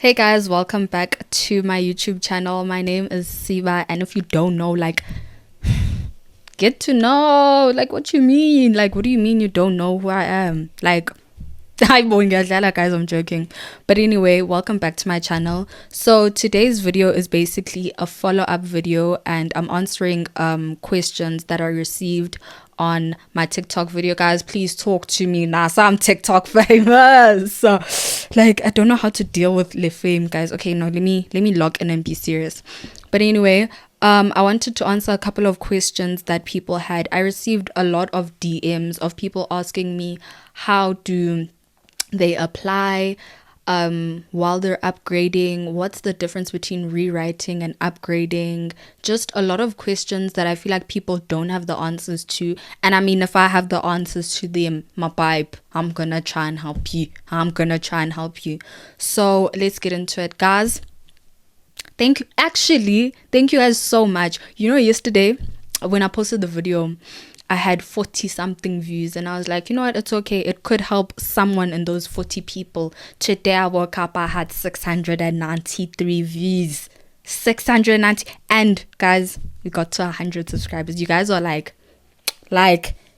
Hey guys, welcome back to my YouTube channel. My name is Siva, and if you don't know, get to know, what you mean? What do you mean you don't know who I am? Hi, guys, I'm joking. But anyway, welcome back to my channel. So today's video is basically a follow-up video, and I'm answering questions that are received on my TikTok video. Guys, please talk to me now. So I'm TikTok famous. So, I don't know how to deal with le fame, guys. Okay, no, let me log in and be serious. But anyway, I wanted to answer a couple of questions that people had. I received a lot of DMs of people asking me how do they apply while they're upgrading, what's the difference between rewriting and upgrading, just a lot of questions that I feel like people don't have the answers to. And I mean, if I have the answers to them, my pipe, I'm gonna try and help you. So let's get into it, guys. Thank you guys so much. Yesterday when I posted the video, I had 40 something views, and I was like, you know what, it's okay, it could help someone in those 40 people. Today I woke up, I had 693 views. 690. And guys, we got to 100 subscribers. You guys are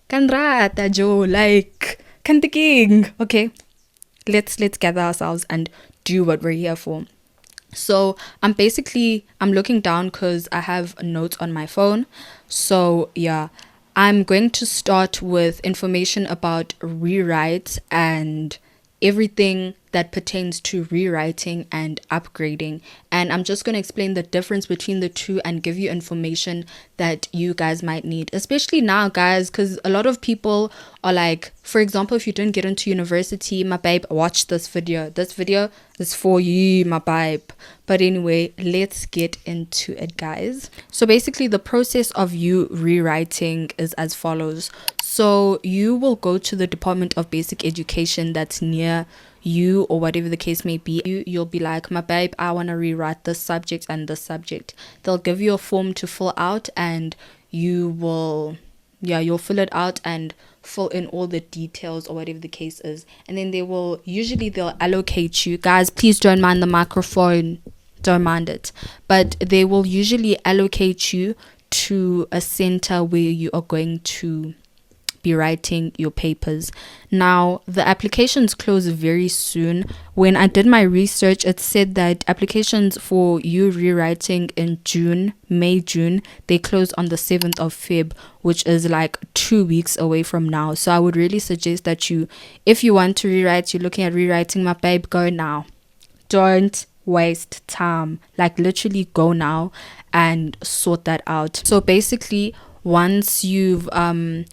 Kanrata Joe, Kantiking. Okay, let's gather ourselves and do what we're here for. So I'm looking down because I have notes on my phone. So yeah, I'm going to start with information about rewrites and everything that pertains to rewriting and upgrading. And I'm just going to explain the difference between the two and give you information that you guys might need, especially now, guys, because a lot of people are like, for example, if you didn't get into university, my babe, watch this video. This video is for you, my babe. But anyway, let's get into it, guys. So basically, the process of you rewriting is as follows. So you will go to the Department of Basic Education that's near you, or whatever the case may be. You'll be like, my babe, I want to rewrite this subject and this subject. They'll give you a form to fill out, and you'll fill it out and fill in all the details or whatever the case is. And then they'll allocate you. Guys, please don't mind the microphone. Don't mind it. But they will usually allocate you to a center where you are going to be writing your papers. Now, the applications close very soon. When I did my research, it said that applications for you rewriting in June, they close on the 7th of Feb, which is 2 weeks away from now. So I would really suggest that if you want to rewrite, you're looking at rewriting, my babe, go now. Don't waste time. Literally go now and sort that out. So basically, once you've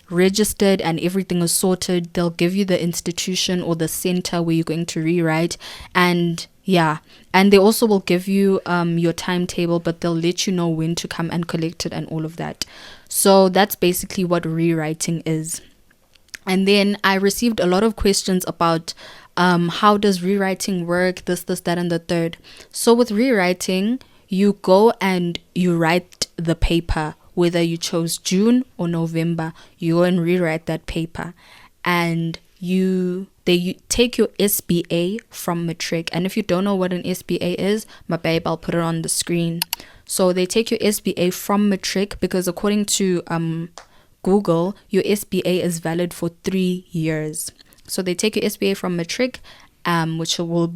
registered and everything is sorted, they'll give you the institution or the center where you're going to rewrite. And they also will give you your timetable, but they'll let you know when to come and collect it and all of that. So that's basically what rewriting is. And then I received a lot of questions about how does rewriting work, this, that, and the third. So with rewriting, you go and you write the paper. Whether you chose June or November, you go and rewrite that paper, and you take your SBA from matric. And if you don't know what an SBA is, my babe, I'll put it on the screen. So they take your SBA from matric because according to Google, your SBA is valid for 3 years. So they take your SBA from matric, which will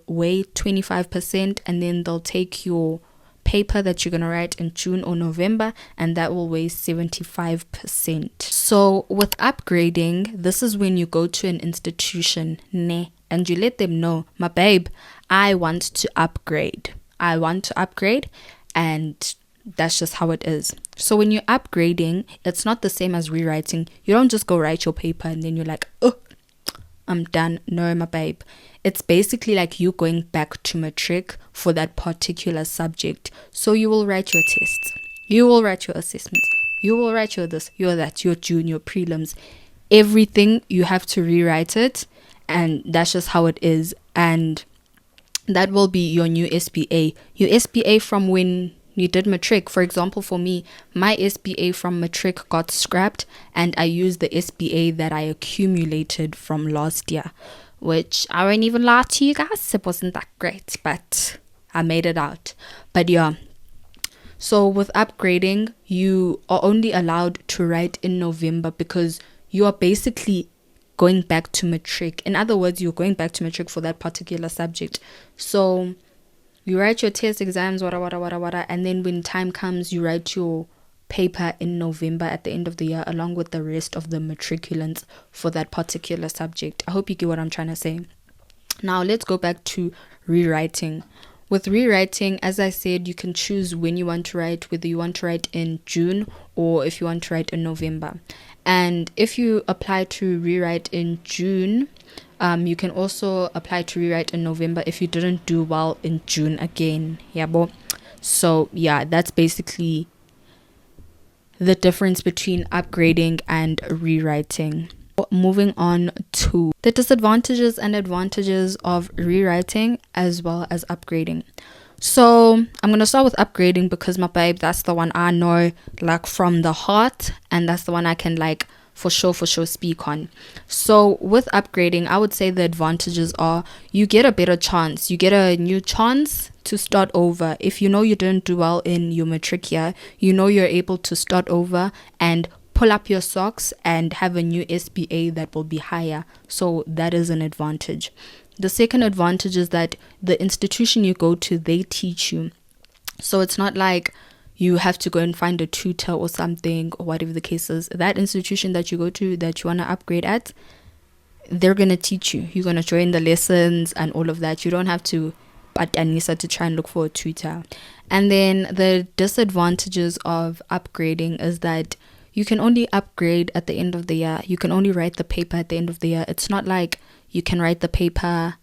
weigh 25%, and then they'll take your paper that you're gonna write in June or November, and that will weigh 75%. So with upgrading, this is when you go to an institution, and you let them know, my babe, I want to upgrade, and that's just how it is. So when you're upgrading, it's not the same as rewriting. You don't just go write your paper and then you're like, oh, I'm done. No, my babe. It's basically like you going back to matric for that particular subject. So you will write your tests. You will write your assessments. You will write your this, your that, your junior prelims. Everything, you have to rewrite it. And that's just how it is. And that will be your new SBA. Your SBA from when you did matric. For example, for me, my SBA from matric got scrapped, and I used the SBA that I accumulated from last year. which I won't even lie to you guys, it wasn't that great, but I made it out. But yeah, so with upgrading, you are only allowed to write in November because you are basically going back to matric. In other words, you're going back to matric for that particular subject. So you write your test exams, and then when time comes, you write your paper in November at the end of the year, along with the rest of the matriculants for that particular subject. I hope you get what I'm trying to say. Now let's go back to rewriting. With rewriting, as I said, you can choose when you want to write, whether you want to write in June or if you want to write in November. And if you apply to rewrite in June, you can also apply to rewrite in November if you didn't do well in June again. Yeah, so yeah, that's basically the difference between upgrading and rewriting. Moving on to the disadvantages and advantages of rewriting as well as upgrading. So I'm going to start with upgrading because my babe, that's the one I know like from the heart, and that's the one I can like for sure speak on. So with upgrading, I would say the advantages are you get a better chance. You get a new chance to start over. If you know you didn't do well in your matric year, you know you're able to start over and pull up your socks and have a new SBA that will be higher. So that is an advantage. The second advantage is that the institution you go to, they teach you. So it's not like you have to go and find a tutor or something or whatever the case is. That institution that you go to that you want to upgrade at, they're going to teach you. You're going to join the lessons and all of that. You don't have to but Anissa to try and look for a tutor. And then the disadvantages of upgrading is that you can only upgrade at the end of the year. You can only write the paper at the end of the year. It's not like you can write the paper.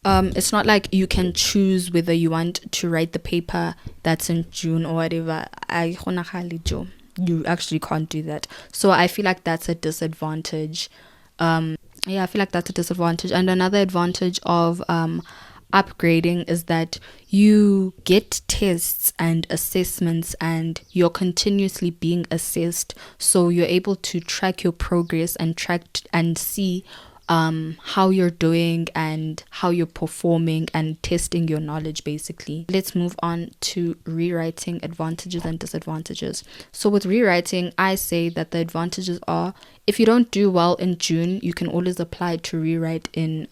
It's not like you can choose whether you want to write the paper that's in June or whatever. You actually can't do that. So I feel like that's a disadvantage. I feel like that's a disadvantage. And another advantage of upgrading is that you get tests and assessments and you're continuously being assessed, so you're able to track your progress and track and see how you're doing and how you're performing and testing your knowledge basically. Let's move on to rewriting advantages and disadvantages. So with rewriting, I say that the advantages are if you don't do well in June, you can always apply to rewrite in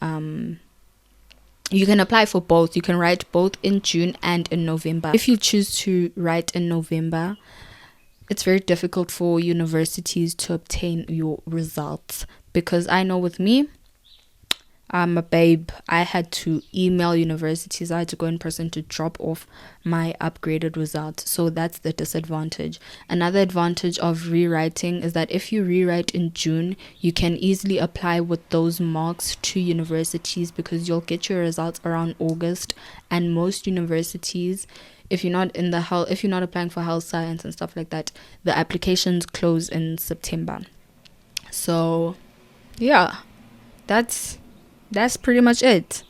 you can apply for both. You can write both in June and in November. If you choose to write in November, it's very difficult for universities to obtain your results, because I know with me, I'm a babe. I had to email universities. I had to go in person to drop off my upgraded results. So that's the disadvantage. Another advantage of rewriting is that if you rewrite in June, you can easily apply with those marks to universities because you'll get your results around August. And most universities, if you're not applying for health science and stuff like that, the applications close in September. So yeah, that's pretty much it.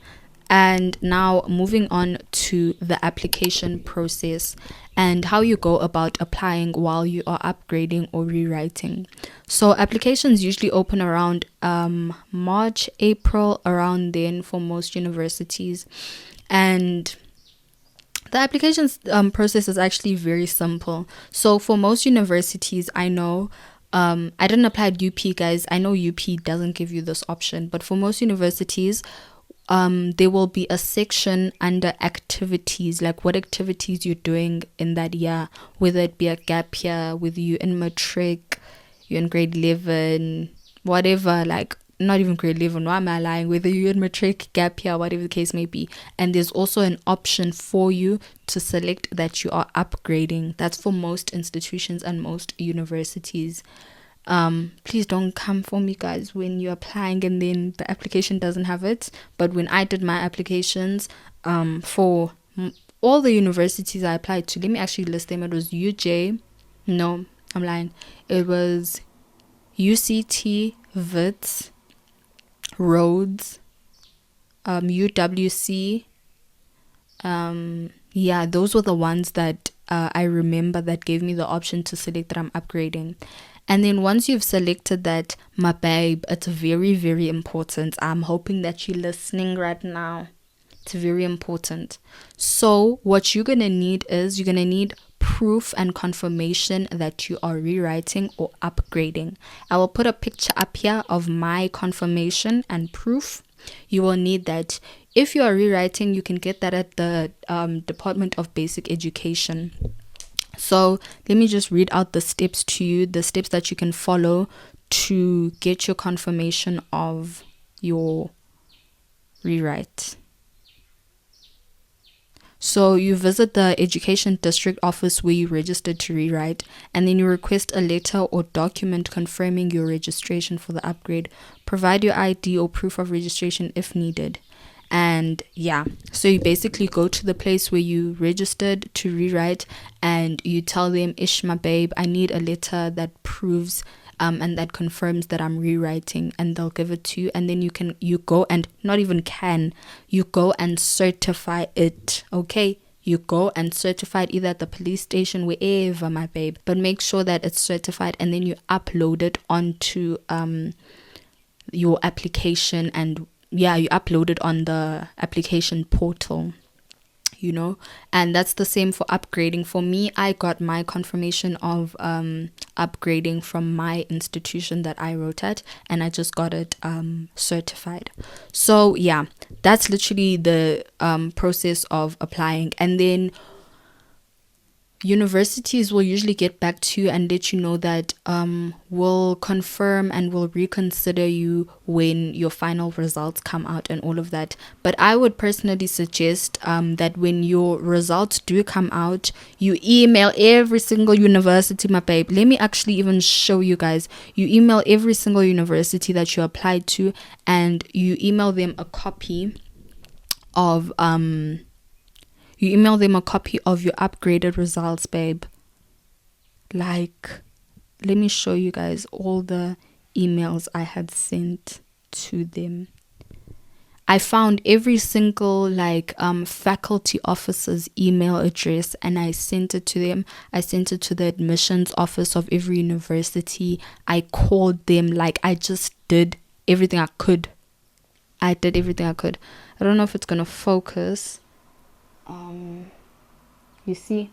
And now moving on to the application process and how you go about applying while you are upgrading or rewriting. So applications usually open around March, April, around then for most universities. And the applications process is actually very simple. So for most universities, I know, I didn't apply at UP, guys. I know UP doesn't give you this option, but for most universities, there will be a section under activities, like what activities you're doing in that year, whether it be a gap year, whether you're in matric, you're in grade 11, whatever, like not even grade 11, why am I lying, whether you're in matric, gap year, whatever the case may be. And there's also an option for you to select that you are upgrading. That's for most institutions and most universities. Please don't come for me, guys, when you're applying and then the application doesn't have it. But when I did my applications for all the universities I applied to, let me actually list them. It was UJ, no, I'm lying, it was UCT, Wits, Rhodes, UWC. Those were the ones that I remember that gave me the option to select that I'm upgrading. And then once you've selected that, my babe, it's very, very important. I'm hoping that you're listening right now. It's very important. So what you're going to need is you're going to need proof and confirmation that you are rewriting or upgrading. I will put a picture up here of my confirmation and proof. You will need that. If you are rewriting, you can get that at the Department of Basic Education. So let me just read out the steps to you, the steps that you can follow to get your confirmation of your rewrite. So you visit the education district office where you registered to rewrite, and then you request a letter or document confirming your registration for the upgrade. Provide your ID or proof of registration if needed. And yeah, so you basically go to the place where you registered to rewrite and you tell them, ish my babe, I need a letter that proves and that confirms that I'm rewriting, and they'll give it to you. And then you go and you go and certify it. Okay, you go and certify it either at the police station, wherever, my babe, but make sure that it's certified, and then you upload it onto your application. And yeah, you upload it on the application portal, you know. And that's the same for upgrading. For me, I got my confirmation of upgrading from my institution that I wrote at, and I just got it certified. So yeah, that's literally the process of applying. And then universities will usually get back to you and let you know that will confirm and will reconsider you when your final results come out and all of that. But I would personally suggest that when your results do come out, you email every single university, my babe. Let me actually even show you guys. You email every single university that you applied to, and you email them a copy of your upgraded results, babe. Like, let me show you guys all the emails I had sent to them. I found every single faculty officer's email address, and I sent it to them. I sent it to the admissions office of every university. I called them. Like, I just did everything I could. I don't know if it's gonna focus. You see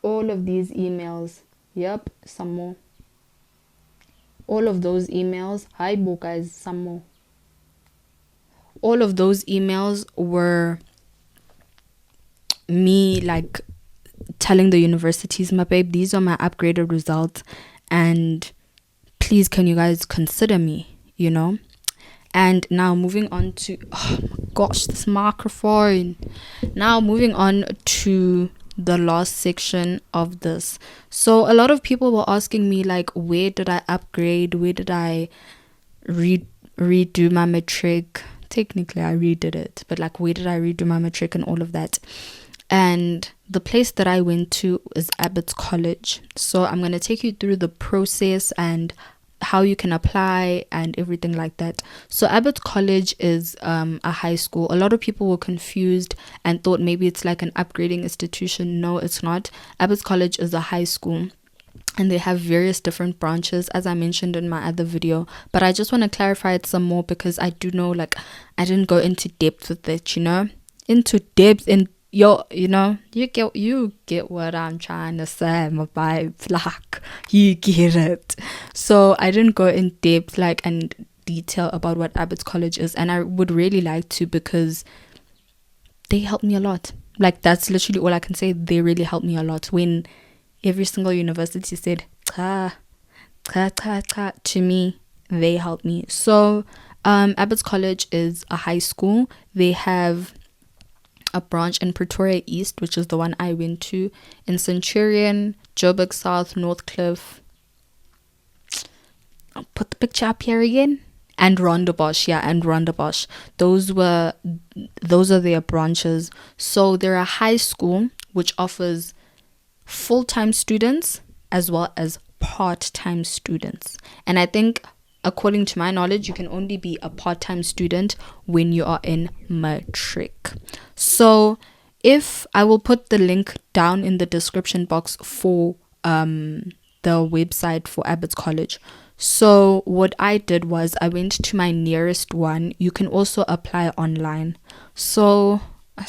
all of these emails. Yep, some more. All of those emails. Hi, guys, some more. All of those emails were me telling the universities, my babe, these are my upgraded results, and please, can you guys consider me, you know? And now moving on to, oh my gosh, this microphone. Now moving on to the last section of this. So a lot of people were asking me, where did I upgrade? Where did I redo my matric? Technically, I redid it, but where did I redo my matric and all of that? And the place that I went to is Abbotts College. So I'm going to take you through the process and how you can apply and everything like that. So Abbotts College is a high school. A lot of people were confused and thought maybe it's like an upgrading institution. No, it's not. Abbotts College is a high school, and they have various different branches, as I mentioned in my other video. But I just want to clarify it some more, because I do know I didn't go into depth with it, into depth in you get what I'm trying to say, my vibes, you get it. So I didn't go in depth and detail about what Abbotts College is, and I would really like to, because they helped me a lot. That's literally all I can say. They really helped me a lot. When every single university said to me, they helped me. So Abbotts College is a high school. They have a branch in Pretoria East, which is the one I went to, in Centurion, Joburg South, Northcliffe. I'll put the picture up here again. And Rondebosch, and Rondebosch. Those are their branches. So they're a high school which offers full-time students as well as part-time students. And I think, according to my knowledge, you can only be a part-time student when you are in matric. So if I will put the link down in the description box for the website for Abbotts College. So what I did was I went to my nearest one. You can also apply online. So I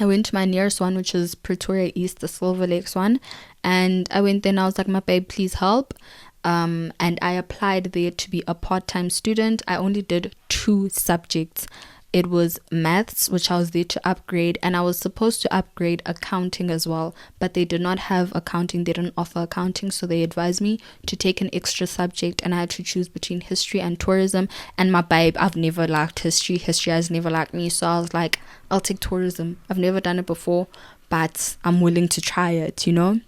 went to my nearest one, which is Pretoria East, the Silver Lakes one. And I went there and I was like, my babe, please help. And I applied there to be a part-time student. I only did 2 subjects. It was maths, which I was there to upgrade, and I was supposed to upgrade accounting as well, but they did not have accounting. They didn't offer accounting, so they advised me to take an extra subject, and I had to choose between history and tourism. And my babe, I've never liked history has never liked me, so I was like, I'll take tourism. I've never done it before, but I'm willing to try it, you know.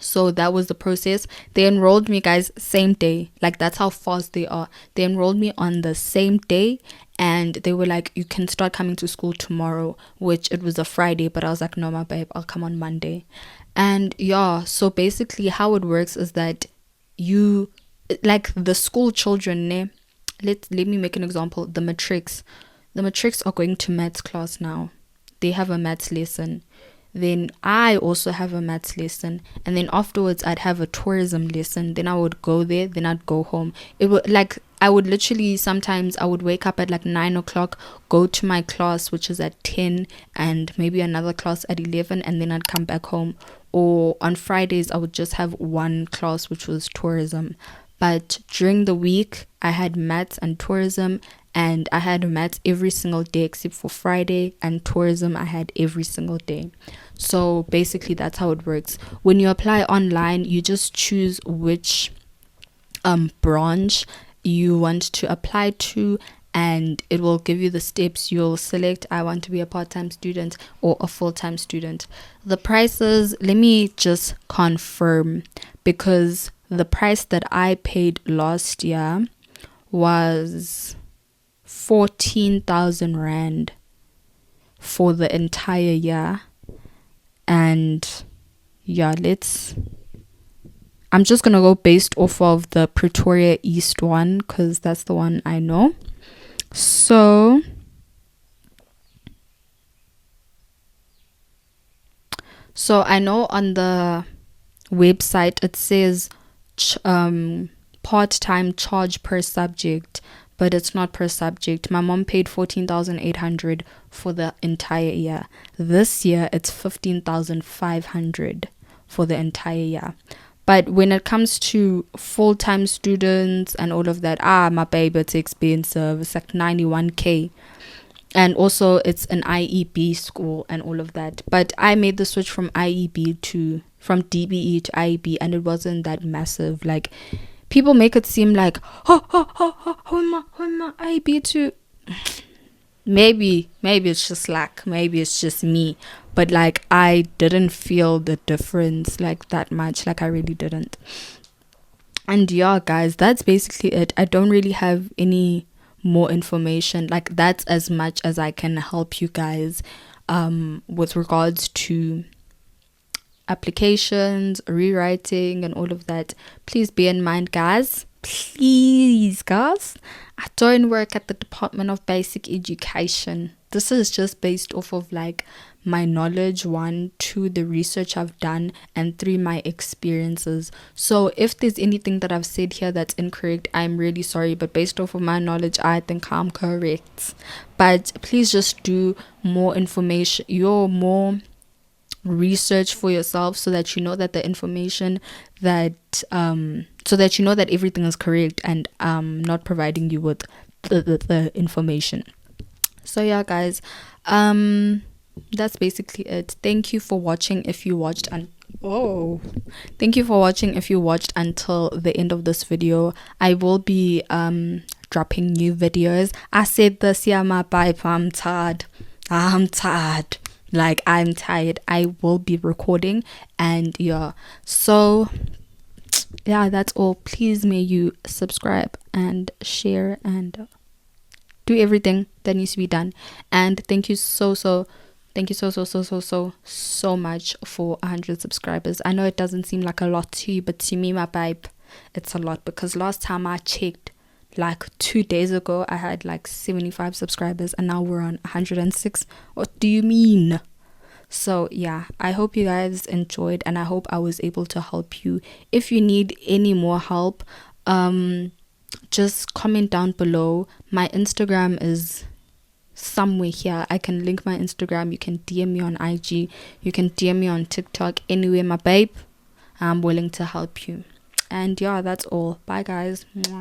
So that was the process. They enrolled me, guys, same day. Like, that's how fast they are. They enrolled me on the same day, and they were like, you can start coming to school tomorrow, which it was a Friday, but I was like, no, my babe, I'll come on Monday. And yeah, so basically how it works is that you, like, the school children, let me make an example. The matrics are going to maths class now. They have a maths lesson. Then I also have a maths lesson, and then afterwards I'd have a tourism lesson. Then I would go there, then I'd go home. It would, like, I would literally, sometimes I would wake up at like 9 o'clock, go to my class, which is at 10, and maybe another class at 11, and then I'd come back home. Or on Fridays I would just have one class, which was tourism. But during the week I had maths and tourism, and I had maths every single day except for Friday, and tourism I had every single day. So basically that's how it works. When you apply online, you just choose which branch you want to apply to, and it will give you the steps. You'll select, I want to be a part-time student or a full-time student. The prices, let me just confirm, because the price that I paid last year was 14,000 rand for the entire year. And yeah, I'm just gonna go based off of the Pretoria East one, because that's the one I know. So I know on the website it says part-time charge per subject, but it's not per subject. My mom paid 14,800 for the entire year. This year it's 15,500 for the entire year. But when it comes to full-time students and all of that, my baby, it's expensive. It's like 91k. And also it's an IEB school and all of that. But I made the switch from DBE to IEB, and it wasn't that massive. Like, people make it seem like, how am I IEB to? Maybe it's just luck. Maybe it's just me. But like, I didn't feel the difference like that much. Like, I really didn't. And yeah, guys, that's basically it. I don't really have any more information. Like, that's as much as I can help you guys with regards to applications, rewriting, and all of that. Please bear in mind, guys, I don't work at the Department of Basic Education. This is just based off of like my knowledge, 1, 2, the research I've done, and 3, my experiences. So if there's anything that I've said here that's incorrect, I'm really sorry, but based off of my knowledge, I think I'm correct. But please just do more information, more research for yourself, so that you know that the information that so that you know that everything is correct, and not providing you with the information. So yeah, guys, that's basically it. Thank you for watching if you watched, thank you for watching if you watched until the end of this video. I will be dropping new videos. I said this, yeah, my pipe, I'm tired. Like, I'm tired. I will be recording, and yeah, so yeah, that's all. Please may you subscribe and share and do everything that needs to be done. And thank you so much for 100 subscribers. I know it doesn't seem like a lot to you, but to me, my babe, it's a lot, because last time I checked, like 2 days ago, I had like 75 subscribers, and now we're on 106. What do you mean? So yeah, I hope you guys enjoyed, and I hope I was able to help you. If you need any more help, just comment down below. My Instagram is somewhere here. I can link my Instagram. You can DM me on IG. You can DM me on TikTok. Anyway, my babe, I'm willing to help you. And yeah, that's all. Bye guys. Mwah.